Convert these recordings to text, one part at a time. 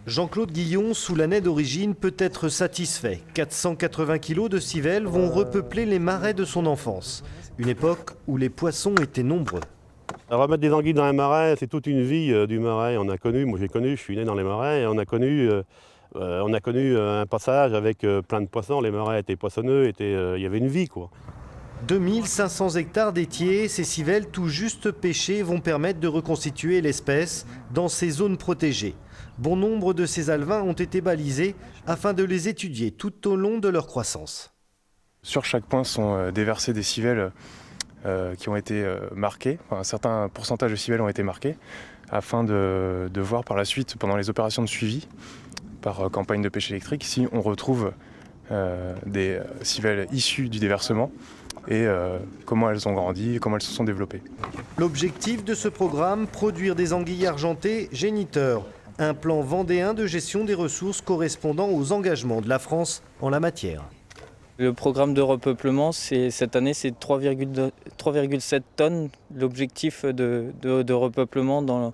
Jean-Claude Guillon, soulanais d'origine, peut être satisfait. 480 kilos de civelles vont repeupler les marais de son enfance. Une époque où les poissons étaient nombreux. Remettre des anguilles dans un marais, c'est toute une vie du marais. On a connu, moi j'ai connu, je suis né dans les marais, et on a connu un passage avec plein de poissons. Les marais étaient poissonneux, il y avait une vie, quoi. 2500 hectares d'étiers, ces civelles tout juste pêchées vont permettre de reconstituer l'espèce dans ces zones protégées. Bon nombre de ces alevins ont été balisés afin de les étudier tout au long de leur croissance. Sur chaque point sont déversées des civelles qui ont été marquées. Enfin, un certain pourcentage de civelles ont été marquées afin de voir par la suite, pendant les opérations de suivi, par campagne de pêche électrique, si on retrouve des civelles issues du déversement et comment elles ont grandi, comment elles se sont développées. L'objectif de ce programme, produire des anguilles argentées géniteurs. Un plan vendéen de gestion des ressources correspondant aux engagements de la France en la matière. Le programme de repeuplement, cette année, c'est 3,7 tonnes l'objectif de repeuplement dans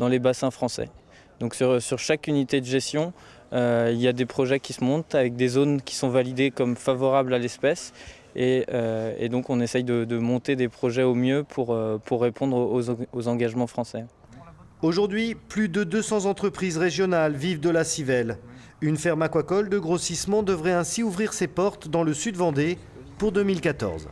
les bassins français. Donc sur chaque unité de gestion, il y a des projets qui se montent avec des zones qui sont validées comme favorables à l'espèce. Et donc on essaye de monter des projets au mieux pour répondre aux engagements français. Aujourd'hui, plus de 200 entreprises régionales vivent de la civelle. Une ferme aquacole de grossissement devrait ainsi ouvrir ses portes dans le sud Vendée pour 2014.